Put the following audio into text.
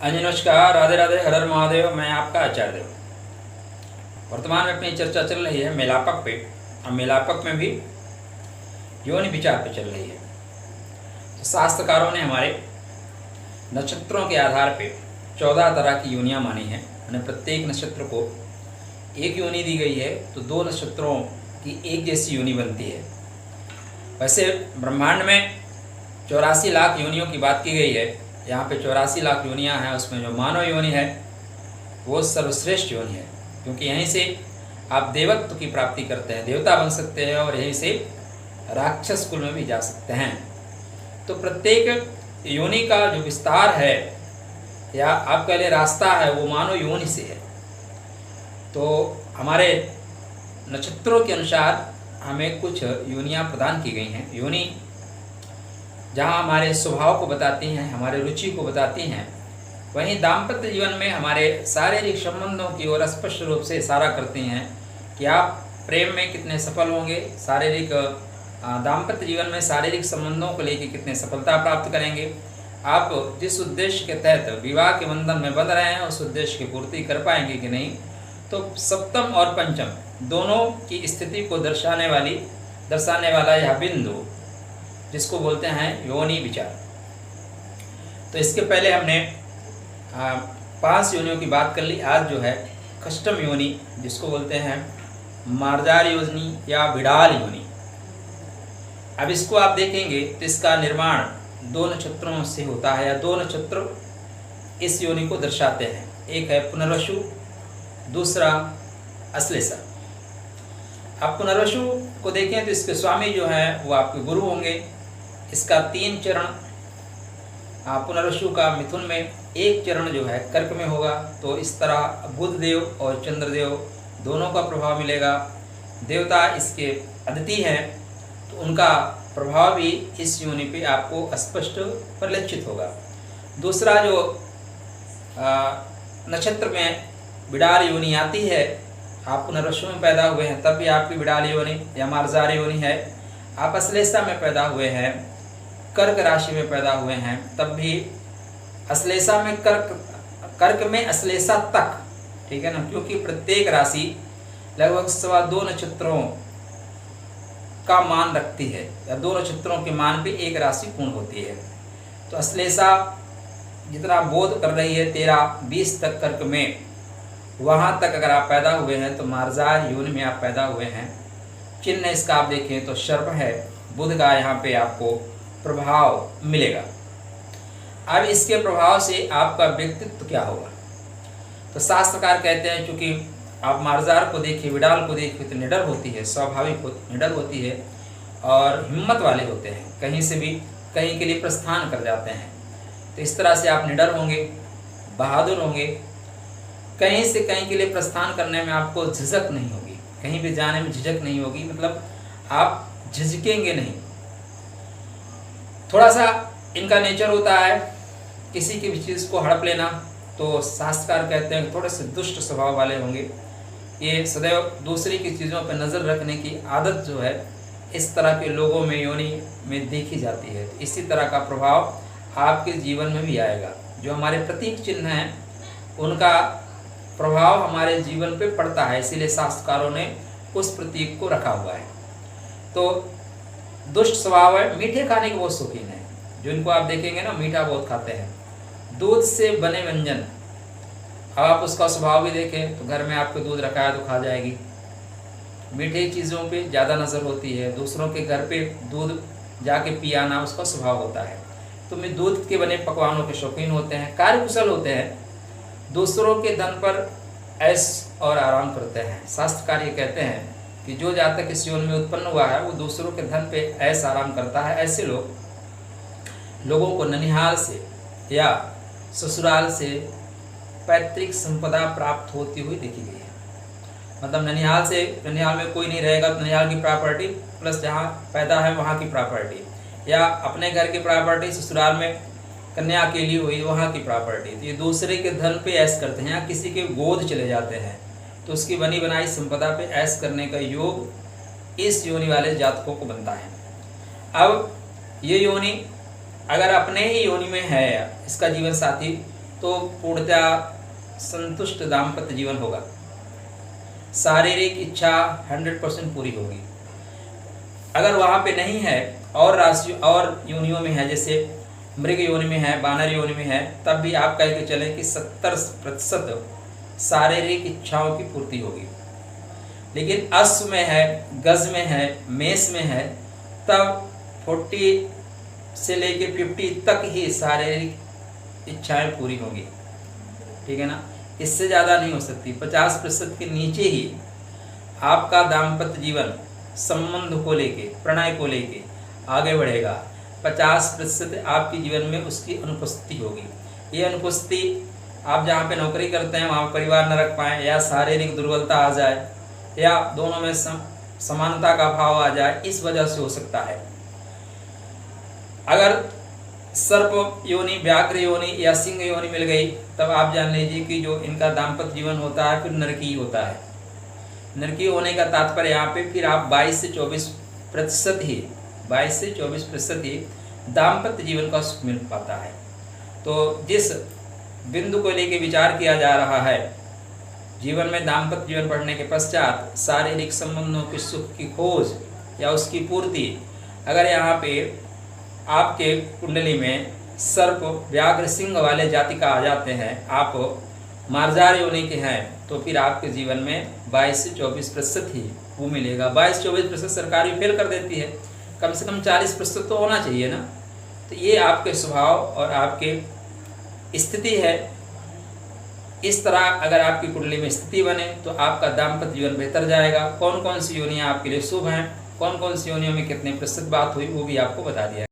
हाँ जी, नमस्कार, राधे राधे, हर हर महादेव। मैं आपका आचार्य देव। वर्तमान में अपनी चर्चा चल रही है मेलापक पे। अब मेलापक में भी योनि विचार पे चल रही है। तो शास्त्रकारों ने हमारे नक्षत्रों के आधार पे 14 तरह की योनियाँ मानी हैं। यानी प्रत्येक नक्षत्र को एक योनि दी गई है, तो 2 नक्षत्रों की एक जैसी योनि बनती है। वैसे ब्रह्मांड में 84 लाख योनियों की बात की गई है। यहाँ पे 84 लाख योनियाँ हैं, उसमें जो मानव योनि है वो सर्वश्रेष्ठ योनि है, क्योंकि यहीं से आप देवत्व की प्राप्ति करते हैं, देवता बन सकते हैं और यहीं से राक्षस कुल में भी जा सकते हैं। तो प्रत्येक योनि का जो विस्तार है या आप कह लें रास्ता है, वो मानव योनि से है। तो हमारे नक्षत्रों के अनुसार हमें कुछ योनियाँ प्रदान की गई हैं। योनि जहाँ हमारे स्वभाव को बताती हैं, हमारे रुचि को बताती हैं, वहीं दाम्पत्य जीवन में हमारे शारीरिक संबंधों की ओर स्पष्ट रूप से इशारा करती हैं कि आप प्रेम में कितने सफल होंगे, शारीरिक दाम्पत्य जीवन में शारीरिक संबंधों को लेकर कितने सफलता प्राप्त करेंगे, आप जिस उद्देश्य के तहत विवाह के बंधन में बंध रहे हैं उस उद्देश्य की पूर्ति कर पाएंगे कि नहीं। तो सप्तम और पंचम दोनों की स्थिति को दर्शाने वाला यह बिंदु जिसको बोलते हैं योनि विचार। तो इसके पहले हमने 5 योनियों की बात कर ली। आज जो है कष्टम योनि, जिसको बोलते हैं मार्जार योनि या बिडाल योनि। अब इसको आप देखेंगे तो इसका निर्माण 2 नक्षत्रों से होता है, या 2 नक्षत्र इस योनि को दर्शाते हैं। एक है पुनर्वसु, दूसरा अश्लेषा। आप पुनर्वसु को देखें तो इसके स्वामी जो है वो आपके गुरु होंगे। इसका 3 चरण, पुनर्वसु का मिथुन में, 1 चरण जो है कर्क में होगा। तो इस तरह बुध देव और चंद्रदेव दोनों का प्रभाव मिलेगा। देवता इसके अदिति हैं, तो उनका प्रभाव भी इस योनि पे आपको स्पष्ट परिलक्षित होगा। दूसरा जो नक्षत्र में बिडाल योनि आती है, आप पुनर्वसु में पैदा हुए हैं तब भी आपकी बिडाल योनि या मार्जार योनि है। आप अश्लेषा में पैदा हुए हैं, कर्क राशि में पैदा हुए हैं, तब भी अश्लेषा में कर्क में अश्लेषा तक, ठीक है ना, क्योंकि प्रत्येक राशि लगभग 2.25 नक्षत्रों का मान रखती है, या 2 नक्षत्रों के मान पे एक राशि पूर्ण होती है। तो अश्लेषा जितना बोध कर रही है 13-20 तक कर्क में, वहाँ तक अगर आप पैदा हुए हैं तो मार्जार योनि में आप पैदा हुए हैं। चिन्ह इसका आप देखें तो सर्प है, बुध का यहाँ पे आपको प्रभाव मिलेगा। अब इसके प्रभाव से आपका व्यक्तित्व क्या होगा, तो शास्त्रकार कहते हैं चूँकि आप मार्जार को देखिए, बिडाल को देखिए तो निडर होती है, स्वाभाविक निडर होती है और हिम्मत वाले होते हैं, कहीं से भी कहीं के लिए प्रस्थान कर जाते हैं। तो इस तरह से आप निडर होंगे, बहादुर होंगे, कहीं से कहीं के लिए प्रस्थान करने में आपको झिझक नहीं होगी, कहीं भी जाने में झिझक नहीं होगी, मतलब आप झिझकेंगे नहीं। थोड़ा सा इनका नेचर होता है किसी की भी चीज़ को हड़प लेना, तो शास्त्रकार कहते हैं थोड़े से दुष्ट स्वभाव वाले होंगे। ये सदैव दूसरी की चीज़ों पर नज़र रखने की आदत जो है इस तरह के लोगों में योनि में देखी जाती है। इसी तरह का प्रभाव आपके जीवन में भी आएगा। जो हमारे प्रतीक चिन्ह हैं उनका प्रभाव हमारे जीवन पे पड़ता है, इसीलिए शास्त्रकारों ने उस प्रतीक को रखा हुआ है। तो दुष्ट स्वभाव है, मीठे खाने के बहुत शौकीन है, जो इनको आप देखेंगे ना मीठा बहुत खाते हैं। दूध से बने व्यंजन, अब आप उसका स्वभाव भी देखें तो घर में आपको दूध रखा है तो खा जाएगी। मीठे चीज़ों पे ज़्यादा नज़र होती है, दूसरों के घर पे दूध जाके पी आना उसका स्वभाव होता है। तो मैं दूध के बने पकवानों के शौकीन होते हैं, कार्यकुशल होते हैं, दूसरों के धन पर ऐश और आराम करते हैं। शास्त्रकार ये कहते हैं कि जो जातक इस योनि में उत्पन्न हुआ है वो दूसरों के धन पे ऐश आराम करता है। ऐसे लोगों को ननिहाल से या ससुराल से पैतृक संपदा प्राप्त होती हुई देखी गई है। मतलब ननिहाल में कोई नहीं रहेगा तो ननिहाल की प्रॉपर्टी प्लस जहाँ पैदा है वहाँ की प्रॉपर्टी, या अपने घर की प्रॉपर्टी ससुराल में कन्या के लिए हुई वहाँ की प्रॉपर्टी। तो ये दूसरे के धन पे ऐश करते हैं, या किसी के गोद चले जाते हैं तो उसकी बनी बनाई संपदा पे ऐश करने का योग इस योनि वाले जातकों को बनता है। अब ये योनि अगर अपने ही योनि में है इसका जीवन साथी, तो पूर्णतः संतुष्ट दाम्पत्य जीवन होगा। शारीरिक इच्छा 100% पूरी होगी। अगर वहाँ पे नहीं है और राशि और योनियों में है, जैसे मृग योनि में है, वानर योनि में है, तब भी आप कह के चलें कि 70% शारीरिक इच्छाओं की पूर्ति होगी। लेकिन अश्व में है, गज में है, मेष में है, तब 40 से लेके 50 तक ही शारीरिक इच्छाएं पूरी होंगी। ठीक है ना, इससे ज़्यादा नहीं हो सकती। 50% के नीचे ही आपका दाम्पत्य जीवन संबंध को लेके, प्रणय को लेके आगे बढ़ेगा। 50% आपके जीवन में उसकी अनुपस्थिति होगी। ये अनुपस्थिति आप जहाँ पे नौकरी करते हैं वहाँ परिवार न रख पाएँ, या शारीरिक दुर्बलता आ जाए, या दोनों में समानता का भाव आ जाए, इस वजह से हो सकता है। अगर सर्प योनि, व्याघ्र योनि या सिंह योनि मिल गई, तब आप जान लीजिए कि जो इनका दाम्पत्य जीवन होता है फिर नरकी होता है। नरकी होने का तात्पर्य यहाँ पे फिर आप 22 से 24% ही 22 से 24% ही दाम्पत्य जीवन का सुख मिल पाता है। तो जिस बिंदु को लेके विचार किया जा रहा है, जीवन में दाम्पत्य जीवन बढ़ने के पश्चात शारीरिक संबंधों के सुख की खोज या उसकी पूर्ति, अगर यहाँ पे आपके कुंडली में सर्प, व्याघ्र, सिंह वाले जाति का आ जाते हैं, आप मार्जार योनि के हैं, तो फिर आपके जीवन में 22 से 24% ही वो मिलेगा। 22-24% सरकार भी फेल कर देती है, कम से कम 40% तो होना चाहिए ना। तो ये आपके स्वभाव और आपके स्थिति है। इस तरह अगर आपकी कुंडली में स्थिति बने तो आपका दाम्पत्य जीवन बेहतर जाएगा। कौन कौन सी योनियाँ आपके लिए शुभ हैं, कौन कौन सी योनियों में कितने प्रतिशत बात हुई, वो भी आपको बता दिया।